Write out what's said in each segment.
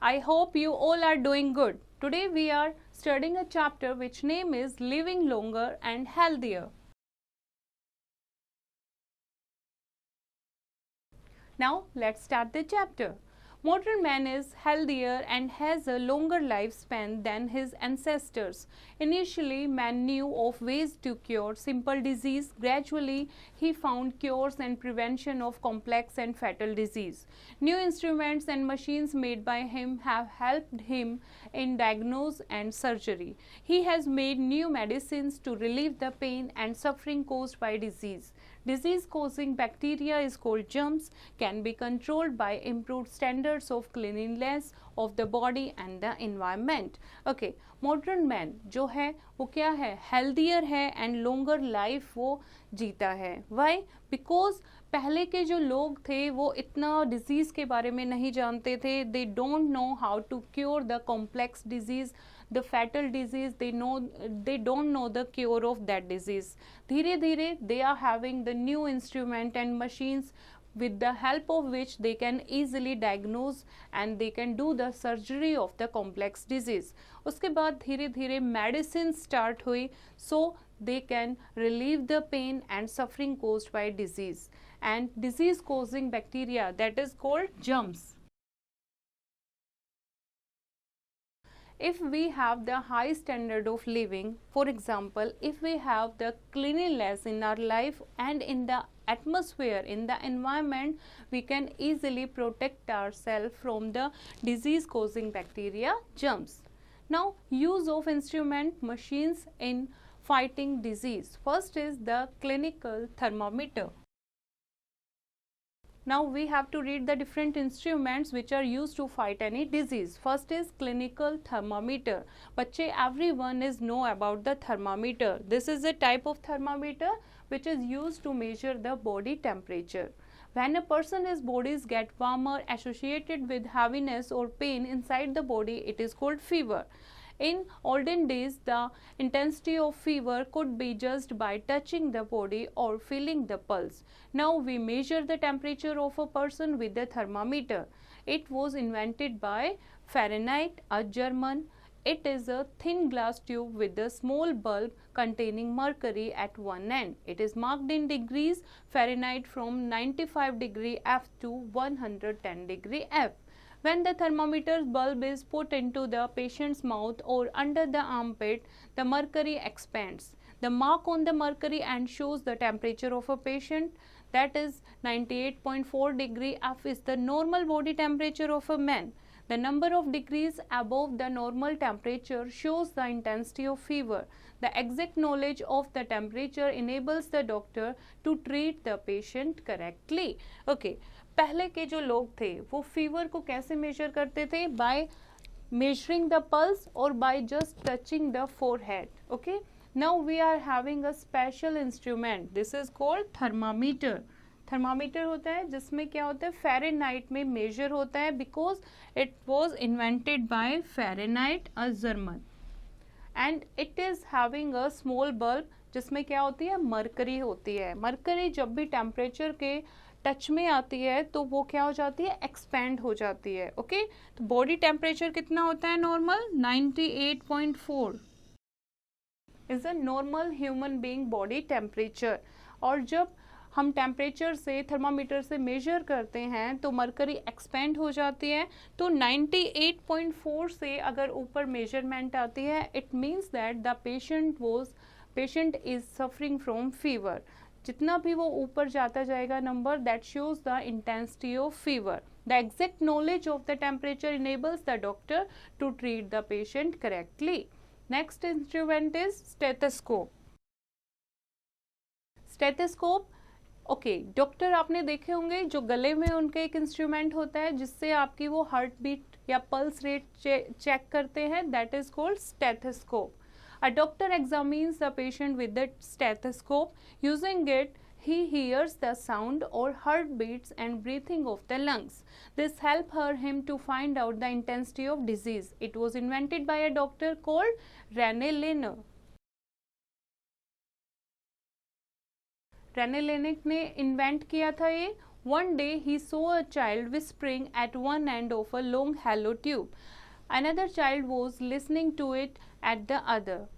I hope you all are doing good. Today we are studying a chapter which name is Living Longer and Healthier. Now let's start the chapter. Modern man is healthier and has a longer lifespan than his ancestors. Initially, man knew of ways to cure simple disease. Gradually, he found cures and prevention of complex and fatal disease. New instruments and machines made by him have helped him in diagnosis and surgery. He has made new medicines to relieve the pain and suffering caused by disease. Disease causing bacteria is called germs, can be controlled by improved standards of cleanliness of the body and the environment. Okay, modern man जो है वो क्या है, healthier है and longer life वो जीता है. Why? Because पहले के जो लोग थे वो इतना डिजीज़ के बारे में नहीं जानते थे. They don't know how to cure the complex disease, the fatal disease. They don't know the cure of that disease. धीरे धीरे they are having the new instrument and machines with the help of which they can easily diagnose and they can do the surgery of the complex disease. उसके बाद धीरे धीरे medicine start हुई, so they can relieve the pain and suffering caused by disease and disease causing bacteria, that is called germs. If we have the high standard of living, for example, if we have the cleanliness in our life and in the atmosphere, in the environment, we can easily protect ourselves from the disease causing bacteria, germs. Now, use of instrument machines in fighting disease. First is the clinical thermometer. Now we have to read the different instruments which are used to fight any disease. First is clinical thermometer. Bachche, everyone is know about the thermometer. This is a type of thermometer which is used to measure the body temperature. When a person's bodies get warmer associated with heaviness or pain inside the body, it is called fever. In olden days, the intensity of fever could be judged by touching the body or feeling the pulse. Now we measure the temperature of a person with the thermometer. It was invented by Fahrenheit, a German. It is a thin glass tube with a small bulb containing mercury at one end. It is marked in degrees Fahrenheit from 95 degree F to 110 degree F. When the thermometer's bulb is put into the patient's mouth or under the armpit, the mercury expands. The mark on the mercury end shows the temperature of a patient, that is 98.4 degree F is the normal body temperature of a man. The number of degrees above the normal temperature shows the intensity of fever. The exact knowledge of the temperature enables the doctor to treat the patient correctly. Okay. पहले के जो लोग थे वो fever को कैसे measure करते थे, बाय मेजरिंग द पल्स और by just touching the forehead. Okay, now we are having a special instrument, this is called thermometer. Thermometer होता है जिसमें क्या होता है, फ़ारेनहाइट में मेजर होता है, because it was invented by Fahrenheit a German and it is having a small bulb जिसमें क्या होती है, मरकरी होती है. मरकरी जब भी टेम्परेचर के टच में आती है तो वो क्या हो जाती है, एक्सपेंड हो जाती है. ओके, तो बॉडी टेम्परेचर कितना होता है normal, 98.4 is a normal human being body temperature. और जब हम टेम्परेचर से थर्मामीटर से मेजर करते हैं तो मरकरी एक्सपेंड हो जाती है. तो 98.4 से अगर ऊपर मेजरमेंट आती है, it means that the patient is suffering from fever. जितना भी वो ऊपर जाता जाएगा number, that shows the intensity of fever. The exact knowledge of the temperature enables the doctor to treat the patient correctly. Next instrument is stethoscope. Stethoscope, okay, doctor आपने देखे होंगे जो गले में उनके एक इंस्ट्रूमेंट होता है जिससे आपकी वो हार्ट बीट या पल्स रेट चेक करते हैं, that is called stethoscope. A doctor examines the patient with the stethoscope. Using it, he hears the sound or heartbeats and breathing of the lungs. This helps him to find out the intensity of disease. It was invented by a doctor called René Lenner. René Laennec ने invent किया था ये One day he saw a child whispering at one end of a long hollow tube. Another child was listening to it at the other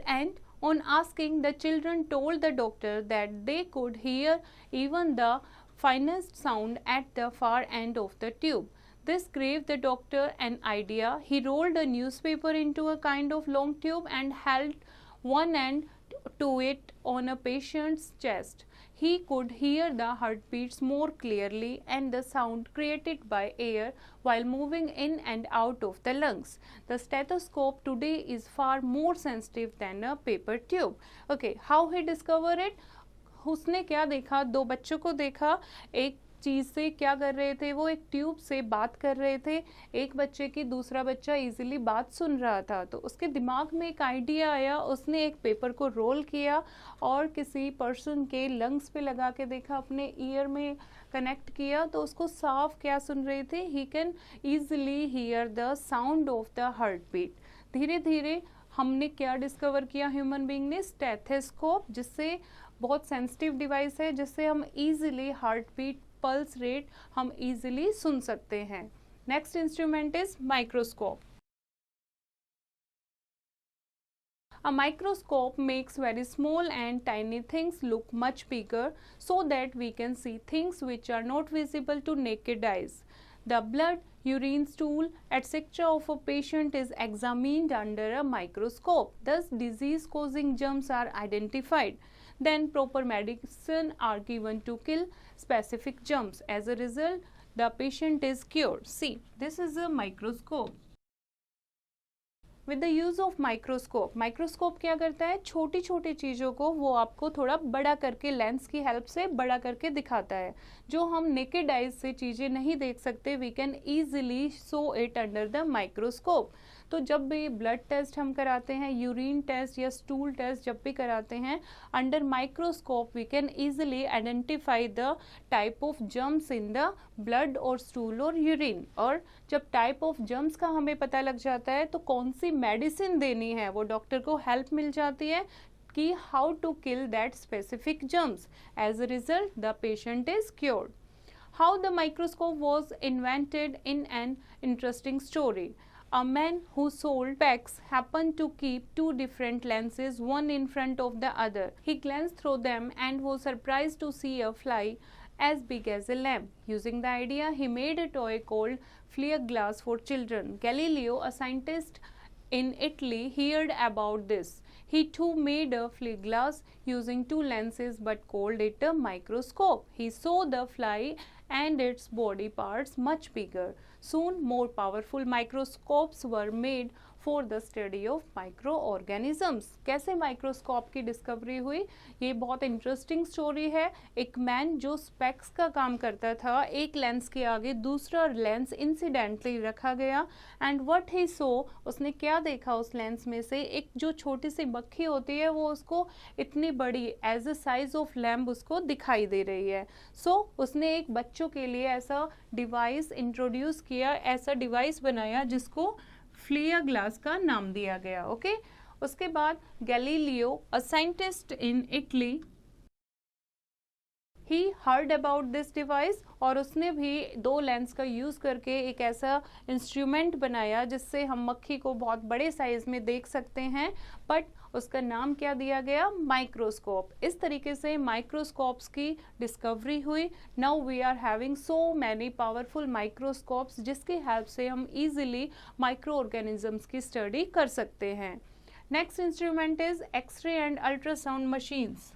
end. On asking, the children told the doctor that they could hear even the finest sound at the far end of the tube. This gave the doctor an idea. He rolled a newspaper into a kind of long tube and held one end to it on a patient's chest. He could hear the heartbeats more clearly and the sound created by air while moving in and out of the lungs. The stethoscope today is far more sensitive than a paper tube. Okay, how he discovered it? उसने क्या देखा, दो बच्चों को देखा, एक चीज़ से क्या कर रहे थे, वो एक ट्यूब से बात कर रहे थे, एक बच्चे की दूसरा बच्चा इजीली बात सुन रहा था, तो उसके दिमाग में एक आइडिया आया, उसने एक पेपर को रोल किया और किसी पर्सन के लंग्स पे लगा के देखा, अपने ईयर में कनेक्ट किया, तो उसको साफ क्या सुन रहे थे, he can easily hear the sound of the heart beat. धीरे धीरे हमने क्या डिस्कवर किया ह्यूमन बीइंग ने, स्टेथोस्कोप, जिससे बहुत सेंसिटिव डिवाइस है, जिससे हम easily heart beat, pulse rate हम इजीली सुन सकते हैं। Next instrument is microscope. A microscope makes very small and tiny things look much bigger so that we can see things which are not visible to naked eyes. The blood, urine, stool, etc. of a patient is examined under a microscope. Thus, disease-causing germs are identified. Then proper medicine are given to kill specific germs. As a result, the patient is cured. See, this is a microscope. With the use of microscope, microscope क्या करता है, छोटी छोटी चीज़ों को वो आपको थोड़ा बड़ा करके लेंस की हेल्प से बड़ा करके दिखाता है। जो हम नेकेड आइज से चीज़ें नहीं देख सकते, we can easily show it under the microscope. तो जब भी ब्लड टेस्ट हम कराते हैं, यूरिन टेस्ट या स्टूल टेस्ट जब भी कराते हैं, under microscope we can easily identify the type of germs in the blood और स्टूल और यूरिन। और जब टाइप ऑफ जर्म्स का हमें पता लग जाता है तो कौन सी मेडिसिन देनी है, वो डॉक्टर को हेल्प मिल जाती है कि how to kill that specific germs. As a result the patient is cured. How the microscope was invented in an interesting story. A man who sold specs happened to keep two different lenses, one in front of the other. He glanced through them and was surprised to see a fly as big as a lamp. Using the idea, he made a toy called Flare glass for children. Galileo, a scientist in Italy, heard about this. He too made a flare glass using two lenses but called it a microscope. He saw the fly and its body parts much bigger. Soon, more powerful microscopes were made for the study of microorganisms. कैसे microscope की discovery हुई, ये बहुत interesting story है। एक man जो specs का काम करता था, एक लेंस के आगे दूसरा लेंस इंसिडेंटली रखा गया एंड व्हाट ही सो, उसने क्या देखा उस लेंस में से, एक जो छोटी सी मक्खी होती है वो उसको इतनी बड़ी as a size of lamp उसको दिखाई दे रही है। सो उसने एक बच्चों के लिए ऐसा डिवाइस इंट्रोड्यूस किया, ऐसा डिवाइस बनाया जिसको फ्लेयर ग्लास का नाम दिया गया। ओके, उसके बाद Galileo, a scientist in Italy, he heard about this device और उसने भी दो लेंस का यूज़ करके एक ऐसा इंस्ट्रूमेंट बनाया जिससे हम मक्खी को बहुत बड़े साइज में देख सकते हैं, बट उसका नाम क्या दिया गया, माइक्रोस्कोप। इस तरीके से माइक्रोस्कोप्स की डिस्कवरी हुई। Now we are having so many powerful microscopes जिसकी हेल्प से हम इजीली माइक्रो ऑर्गेनिजम्स की स्टडी कर सकते हैं। Next instrument is x-ray and ultrasound machines.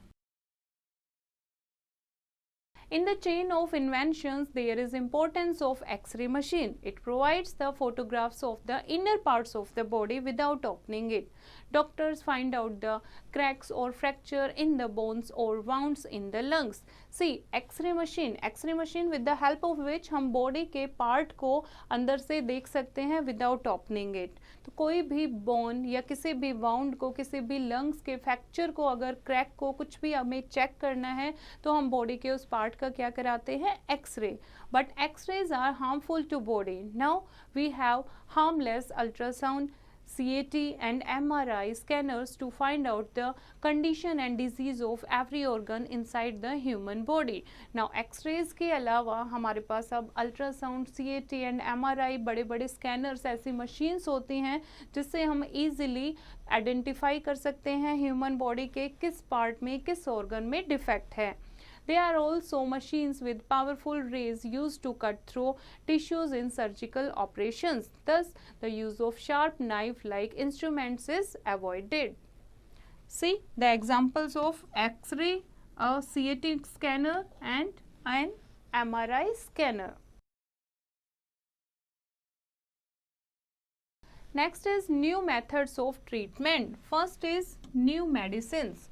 In the chain of inventions, there is importance of X-ray machine. It provides the photographs of the inner parts of the body without opening it. Doctors find out the cracks or fracture in the bones or wounds in the lungs. See, X-ray machine with the help of which हम body के part को अंदर से देख सकते हैं without opening it. तो कोई भी bone या किसी भी wound को, किसी भी lungs के fracture को, अगर crack को, कुछ भी हमें check करना है तो हम body के उस part का क्या कराते हैं, X-ray. But X-rays are harmful to body. Now we have harmless ultrasound CAT and MRI scanners to find out the condition and disease of every organ inside the human body. Now X-rays के अलावा हमारे पास अब ultrasound, CAT and MRI बड़े बड़े scanners ऐसी machines होती हैं जिससे हम ईजिली आइडेंटिफाई कर सकते हैं ह्यूमन बॉडी के किस पार्ट में, किस ऑर्गन में डिफेक्ट है. They are also machines with powerful rays used to cut through tissues in surgical operations. Thus, the use of sharp knife-like instruments is avoided. See the examples of X-ray, a CAT scanner and an MRI scanner. Next is new methods of treatment. First is new medicines.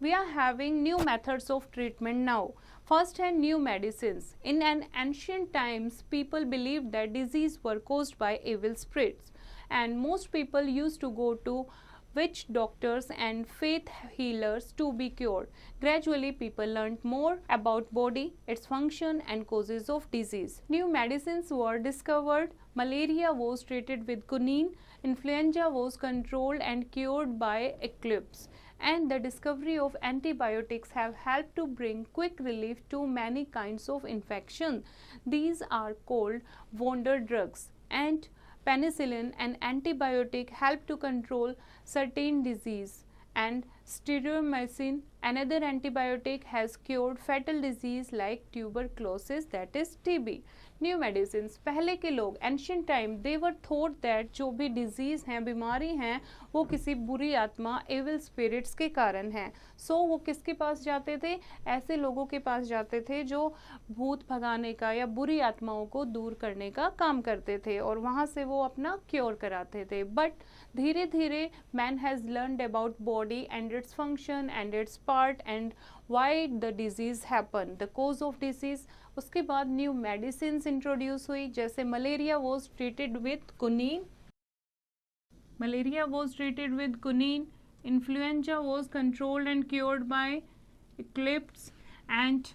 We are having new methods of treatment now. First hand, new medicines. In an ancient times, people believed that disease were caused by evil spirits, and most people used to go to witch doctors and faith healers to be cured. Gradually, people learned more about body, its function and causes of disease. New medicines were discovered. Malaria was treated with quinine, influenza was controlled and cured by eclipse, and the discovery of antibiotics have helped to bring quick relief to many kinds of infection. These are called wonder drugs, and penicillin, an antibiotic, help to control certain disease, and stereomycin, another antibiotic, has cured fatal disease like tuberculosis, that is TB. New medicine. पहले के लोग ancient time they were thought that जो भी disease हैं, बीमारी हैं, वो किसी बुरी आत्मा, एविल स्पिरिट्स के कारण हैं. सो वो किसके पास जाते थे? ऐसे लोगों के पास जाते थे जो भूत भगाने का या बुरी आत्माओं को दूर करने का काम करते थे, और वहाँ से वो अपना क्योर कराते थे. बट धीरे धीरे man has learned about body and its function and its part and why the disease happen, the cause of disease. उसके बाद न्यू मेडिसिन इंट्रोड्यूस हुई, जैसे malaria was treated with quinine, influenza was controlled and cured by eclipse, and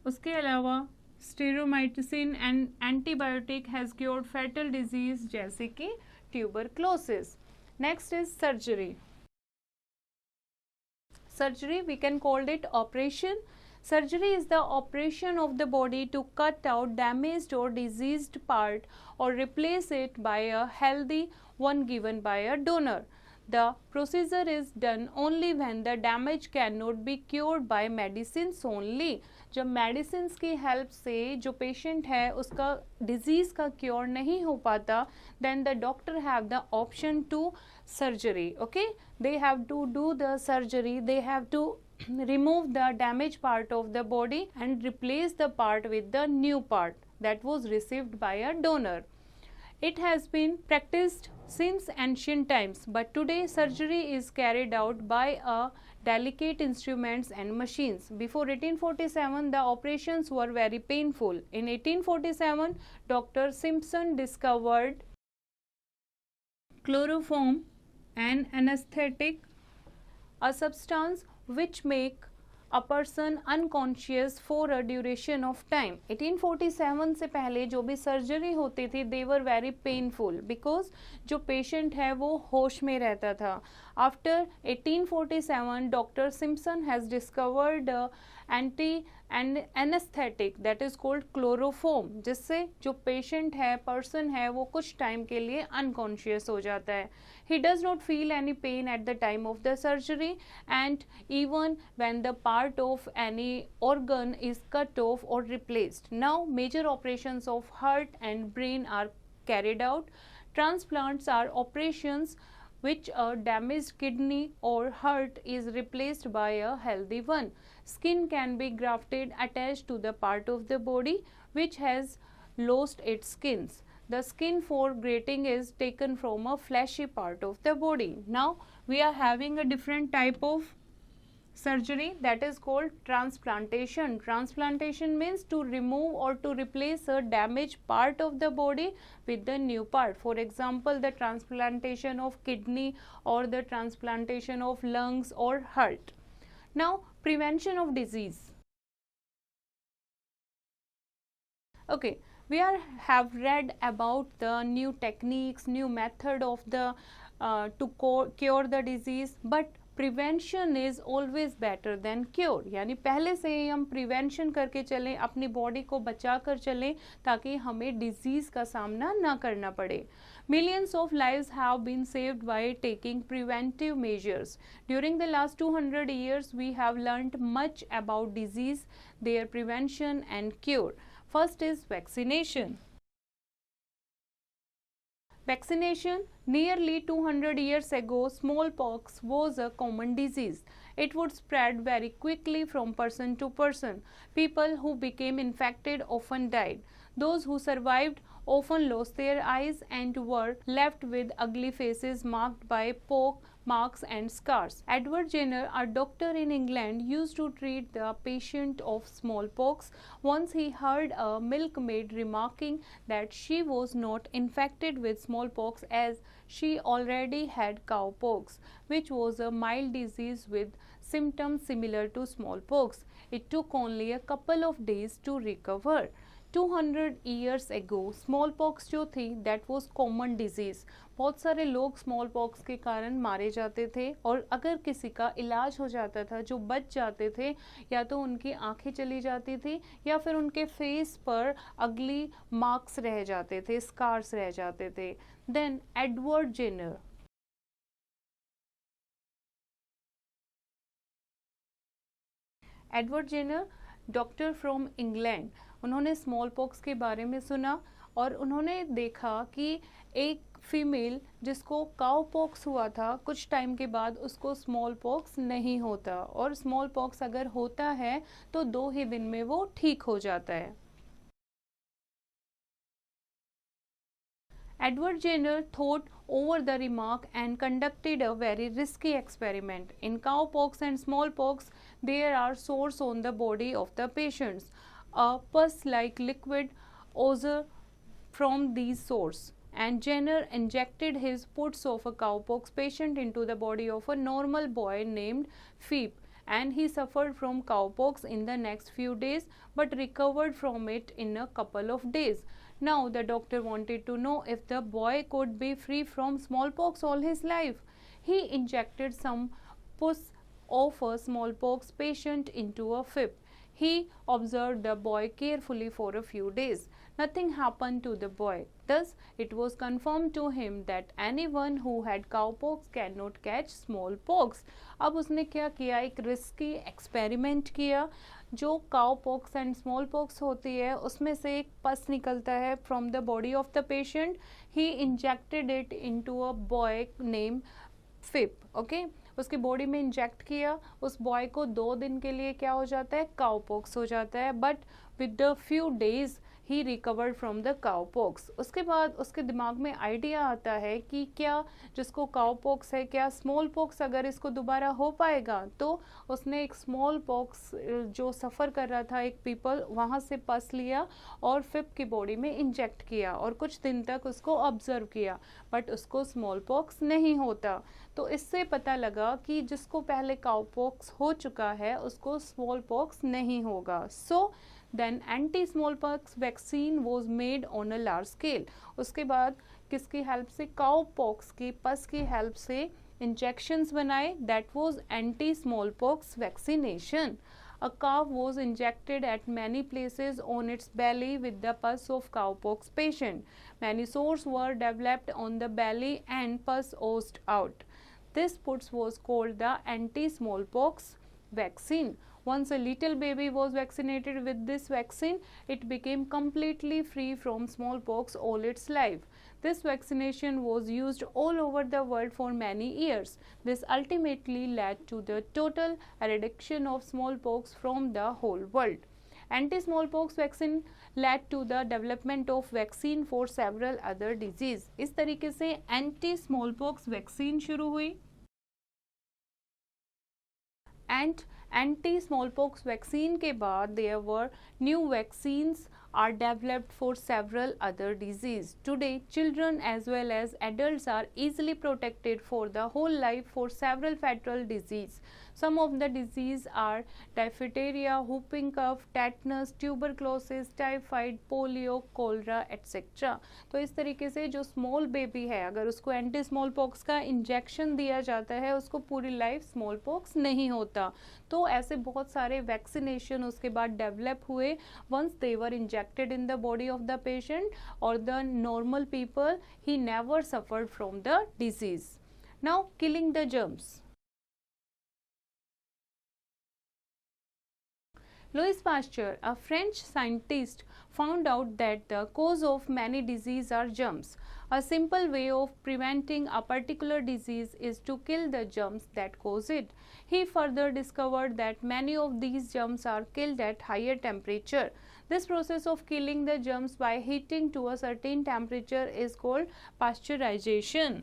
उसके अलावा streptomycin and antibiotic has cured fatal disease जैसे कि tuberculosis. Next is surgery. Surgery, we can call it operation. Surgery is the operation of the body to cut out damaged or diseased part or replace it by a healthy one given by a donor. The procedure is done only when the damage cannot be cured by medicines only. जब medicines की help से जो patient है उसका disease का cure नहीं हो पाता, then the doctor have the option to surgery. Okay, they have to do the surgery, they have to remove the damaged part of the body and replace the part with the new part that was received by a donor. It has been practiced since ancient times, but today surgery is carried out by a delicate instruments and machines. Before 1847, the operations were very painful. In 1847, Dr. Simpson discovered chloroform, an anesthetic, a substance which make a person unconscious for a duration of time. 1847 से पहले जो भी surgery होती थी they were very painful because जो patient है वो होश में रहता था. After 1847, Dr. Simpson has discovered anesthetic that is called chloroform, जिससे जो पेशेंट है, पर्सन है, वो कुछ टाइम के लिए अनकॉन्शियस हो जाता है. He does not feel any pain at the time of the surgery, and even when the part of any organ is cut off or replaced. Now major operations of heart and brain are carried out. Transplants are operations which a damaged kidney or heart is replaced by a healthy one. Skin can be grafted attached to the part of the body which has lost its skins. The skin for grating is taken from a fleshy part of the body. Now we are having a different type of surgery that is called transplantation. Transplantation means to remove or to replace a damaged part of the body with the new part. For example, the transplantation of kidney or the transplantation of lungs or heart. Now, prevention of disease. Okay, We have read about the new techniques, new method of the cure the disease, but prevention is always better than cure, यानी पहले से ही हम prevention करके चलें, अपनी body को बचा कर चलें ताकि हमें डिजीज़ का सामना ना करना पड़े. Millions of lives have been saved by taking preventive measures. During the last 200 years, we have learned much about disease, their prevention and cure. First is vaccination. Vaccination. Nearly 200 years ago, smallpox was a common disease. It would spread very quickly from person to person. People who became infected often died. Those who survived often lost their eyes and were left with ugly faces marked by poke marks and scars. Edward Jenner, a doctor in England, used to treat the patient of smallpox. Once he heard a milkmaid remarking that she was not infected with smallpox as she already had cowpox, which was a mild disease with symptoms similar to smallpox. It took only a couple of days to recover. 200 years ago, smallpox जो थी that was common disease. बहुत सारे लोग smallpox के कारण मारे जाते थे और अगर किसी का इलाज हो जाता था, जो बच जाते थे, या तो उनकी आंखें चली जाती थी या फिर उनके फेस पर अगली मार्क्स रह जाते थे, स्कार्स रह जाते थे. Then Edward Jenner. Edward Jenner, doctor from England, उन्होंने स्मॉल पॉक्स के बारे में सुना और उन्होंने देखा कि एक फीमेल जिसको काउ पॉक्स हुआ था, कुछ टाइम के बाद उसको स्मॉल पॉक्स नहीं होता, और स्मॉल पॉक्स अगर होता है तो 2 ही दिन में वो ठीक हो जाता है. Edward Jenner thought over the remark and conducted a very risky experiment. In cowpox and smallpox, there are sores on the body of the patients. A pus-like liquid oozes from these sores, and Jenner injected his puts of a cowpox patient into the body of a normal boy named Phoebe, and he suffered from cowpox in the next few days but recovered from it in a couple of days. Now the doctor wanted to know if the boy could be free from smallpox all his life. He injected some pus of a smallpox patient into a Phoebe. He observed the boy carefully for a few days. Nothing happened to the boy. Thus, it was confirmed to him that anyone who had cowpox cannot catch smallpox. अब उसने क्या किया, एक risky experiment किया. जो cowpox and small pox होती है उसमें से एक पस निकलता है from the body of the patient. He injected it into a boy name Phipps. Okay, उसकी बॉडी में इंजेक्ट किया. उस बॉय को 2 दिन के लिए क्या हो जाता है, काउपॉक्स हो जाता है, but with the few days he recovered from the cowpox. उसके बाद उसके दिमाग में आइडिया आता है कि क्या जिसको काउपॉक्स है, क्या स्मॉल पॉक्स अगर इसको दोबारा हो पाएगा. तो उसने एक स्मॉल पॉक्स जो सफ़र कर रहा था, एक पीपल, वहाँ से पस लिया और फिप की बॉडी में इंजेक्ट किया और कुछ दिन तक उसको ऑब्जर्व किया, बट उसको स्मॉल पॉक्स नहीं होता. तो इससे पता लगा कि जिसको पहले काउपॉक्स हो चुका है उसको स्मॉल पॉक्स नहीं होगा. सो then anti-smallpox vaccine was made on a large scale. उसके बाद किसकी हेल्प से, काउपॉक्स की पस की हेल्प से इंजेक्शंस बनाए. that was anti-smallpox vaccination. A calf was injected at many places on its belly with the pus of cowpox patient. Many sores were developed on the belly and pus oozed out. This pus was called the anti-smallpox vaccine. Once a little baby was vaccinated with this vaccine, it became completely free from smallpox all its life. This vaccination was used all over the world for many years. This ultimately led to the total eradication of smallpox from the whole world. Anti-smallpox vaccine led to the development of vaccine for several other disease. इस तरीके से anti-smallpox vaccine शुरू हुई. And anti-smallpox vaccine के बाद there were new vaccines are developed for several other disease. Today, children as well as adults are easily protected for the whole life for several fatal disease. Some of the disease are diphtheria, whooping cough, tetanus, tuberculosis, typhoid, polio, cholera etcetera. तो इस तरीके से जो small baby है अगर उसको anti small pox का injection दिया जाता है उसको पूरी लाइफ स्मॉल पॉक्स नहीं होता। तो ऐसे बहुत सारे वैक्सीनेशन उसके बाद डेवलप हुए once they were injected in the body of the patient और the normal people he never suffered from the disease. Now killing the germs. Louis Pasteur, a French scientist, found out that the cause of many diseases are germs. A simple way of preventing a particular disease is to kill the germs that cause it. He further discovered that many of these germs are killed at higher temperature. This process of killing the germs by heating to a certain temperature is called pasteurization.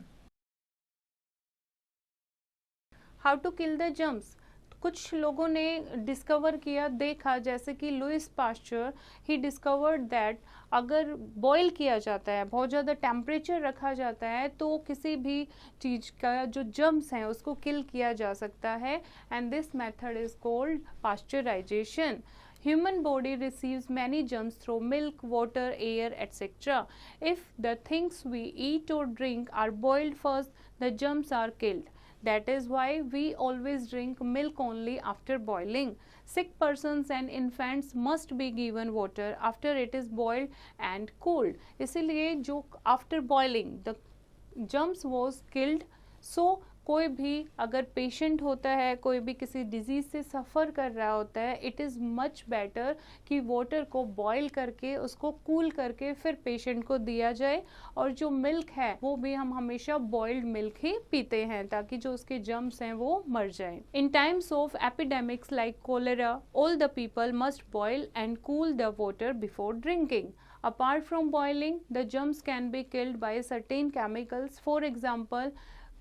How to kill the germs? कुछ लोगों ने discover किया देखा जैसे कि Louis Pasteur ही discovered that अगर boil किया जाता है बहुत ज़्यादा टेम्परेचर रखा जाता है तो किसी भी चीज़ का जो जर्म्स हैं उसको किल किया जा सकता है and this method is called pasteurization. Human body receives many germs through milk, water, air, etc. If the things we eat or drink are boiled first, the germs are killed. That is why we always drink milk only after boiling. Sick persons and infants must be given water after it is boiled and cooled. इसीलिए जो after boiling the germs was killed. So कोई भी अगर patient होता है कोई भी किसी डिजीज़ से सफ़र कर रहा होता है इट इज़ मच बेटर कि वाटर को बॉईल करके उसको कूल करके फिर पेशेंट को दिया जाए और जो मिल्क है वो भी हम हमेशा बॉइल्ड मिल्क ही पीते हैं ताकि जो उसके जर्म्स हैं वो मर जाएं। In times of epidemics like cholera all the people must boil and cool the water before drinking. Apart from boiling, the germs can be killed by certain chemicals. For example,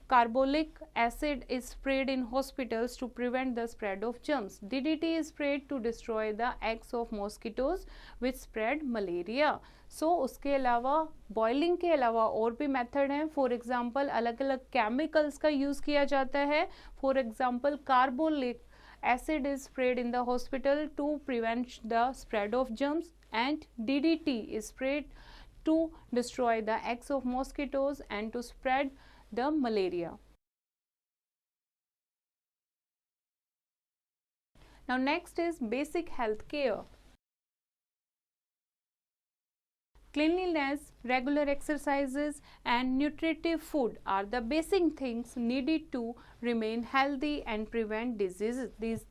carbolic acid is sprayed in hospitals to prevent the spread of germs. DDT is sprayed to destroy the eggs of mosquitoes which spread malaria. So उसके अलावा boiling के अलावा और भी method हैं। For example अलग अलग chemicals का यूज़ किया जाता है। For example carbolic acid is sprayed in the hospital to prevent the spread of germs and DDT is sprayed to destroy the eggs of mosquitoes and to spread the malaria. Now next is basic health care. Cleanliness, regular exercises and nutritive food are the basic things needed to remain healthy and prevent diseases. These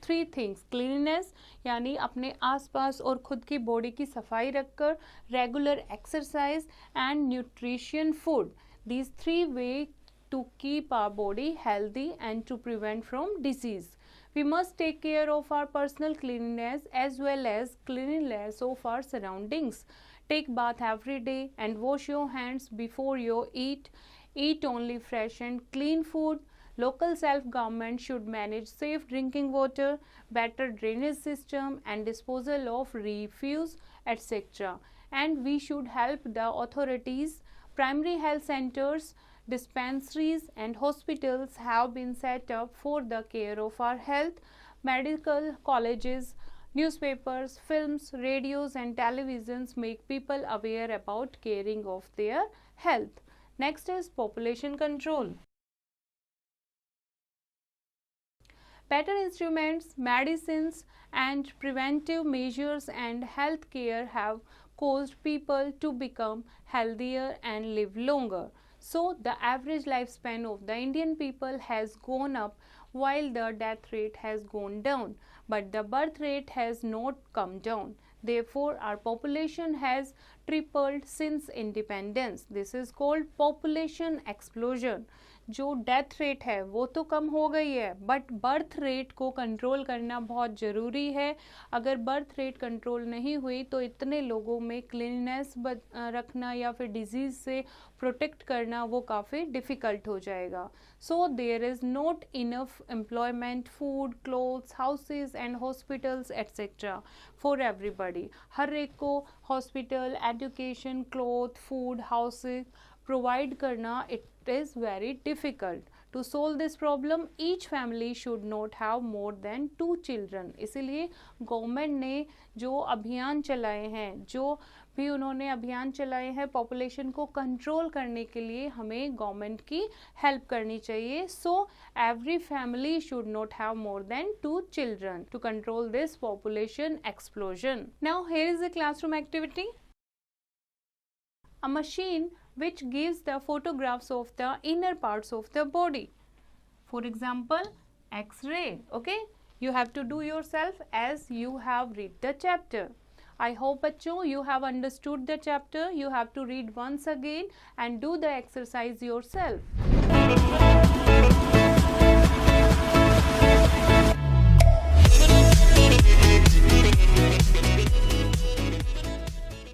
three things, cleanliness यानी अपने आसपास और खुद की body की सफाई रखकर, regular exercise and nutrition food. These three ways to keep our body healthy and to prevent from disease. We must take care of our personal cleanliness as well as cleanliness of our surroundings. Take bath every day and wash your hands before you eat. Eat only fresh and clean food. Local self-government should manage safe drinking water, better drainage system and disposal of refuse, etc. And we should help the authorities. Primary health centers, dispensaries and hospitals have been set up for the care of our health. Medical colleges, newspapers, films, radios and televisions make people aware about caring of their health. Next is population control. Better instruments, medicines and preventive measures and health care have caused people to become healthier and live longer. So the average lifespan of the Indian people has gone up while the death rate has gone down, but the birth rate has not come down. Therefore, our population has tripled since independence. This is called population explosion. जो death rate है वो तो कम हो गई है but birth rate को control करना बहुत ज़रूरी है। अगर बर्थ रेट कंट्रोल नहीं हुई तो इतने लोगों में क्लीननेस रखना या फिर डिजीज़ से प्रोटेक्ट करना वो काफ़ी डिफ़िकल्ट हो जाएगा। So there is not enough employment, food, clothes, houses and hospitals etcetera for everybody. हर एक को hospital, education, cloth, food, houses provide करना it is very difficult. To solve this problem, each family should not have more than 2 children. इसीलिए government ने जो अभियान चलाए हैं, जो भी उन्होंने अभियान चलाए हैं पॉपुलेशन को कंट्रोल करने के लिए, हमें गवर्नमेंट की हेल्प करनी चाहिए. So every family should not have more than 2 children to control this population explosion. Now here is the classroom activity. A machine which gives the photographs of the inner parts of the body. For example, X-ray. Okay, you have to do yourself as you have read the chapter. I hope bachcho you have understood the chapter. You have to read once again and do the exercise yourself.